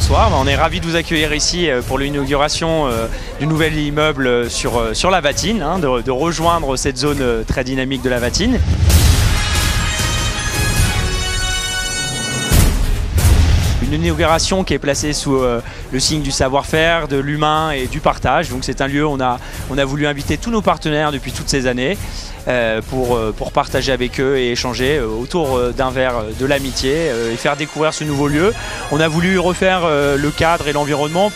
bonsoir. On est ravis de vous accueillir ici pour l'inauguration du nouvel immeuble sur la Vatine, de rejoindre cette zone très dynamique de la Vatine. Une inauguration qui est placée sous le signe du savoir-faire, de l'humain et du partage. Donc c'est un lieu où on a voulu inviter tous nos partenaires depuis toutes ces années pour partager avec eux et échanger autour d'un verre de l'amitié et faire découvrir ce nouveau lieu. On a voulu refaire le cadre et l'environnement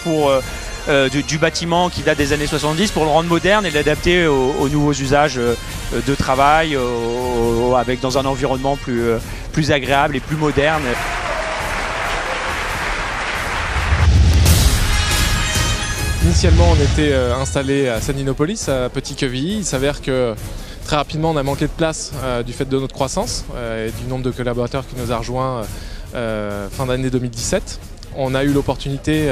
du bâtiment qui date des années 70 pour le rendre moderne et l'adapter aux nouveaux usages de travail dans un environnement plus agréable et plus moderne. Initialement, on était installé à Saninopolis, à Petit-Quevilly. Il s'avère que très rapidement, on a manqué de place du fait de notre croissance et du nombre de collaborateurs qui nous a rejoints fin d'année 2017. On a eu l'opportunité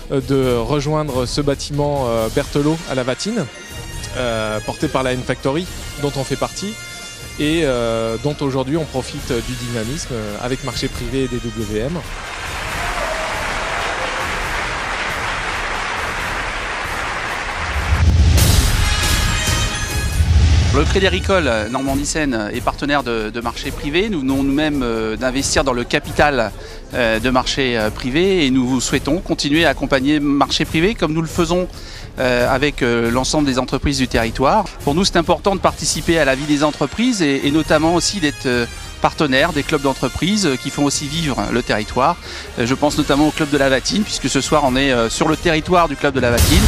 de rejoindre ce bâtiment Berthelot à la Vatine, porté par la N-Factory, dont on fait partie et dont aujourd'hui on profite du dynamisme avec marché privé et DWM. Le Crédit Agricole Normandie-Seine est partenaire de marché privé. Nous venons nous-mêmes d'investir dans le capital de marché privé et nous souhaitons continuer à accompagner marché privé comme nous le faisons avec l'ensemble des entreprises du territoire. Pour nous, c'est important de participer à la vie des entreprises et notamment aussi d'être partenaire des clubs d'entreprise qui font aussi vivre le territoire. Je pense notamment au club de la Vatine puisque ce soir on est sur le territoire du club de la Vatine.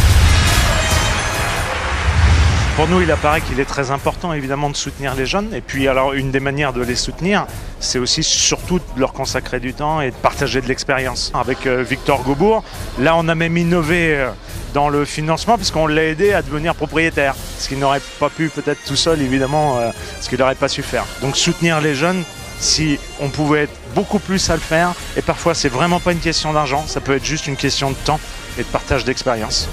Pour nous, il apparaît qu'il est très important évidemment de soutenir les jeunes. Et puis alors une des manières de les soutenir, c'est aussi surtout de leur consacrer du temps et de partager de l'expérience. Avec Victor Gaubourg, là on a même innové dans le financement puisqu'on l'a aidé à devenir propriétaire. Ce qu'il n'aurait pas pu peut-être tout seul évidemment, ce qu'il n'aurait pas su faire. Donc soutenir les jeunes, si on pouvait être beaucoup plus à le faire, et parfois c'est vraiment pas une question d'argent, ça peut être juste une question de temps et de partage d'expérience.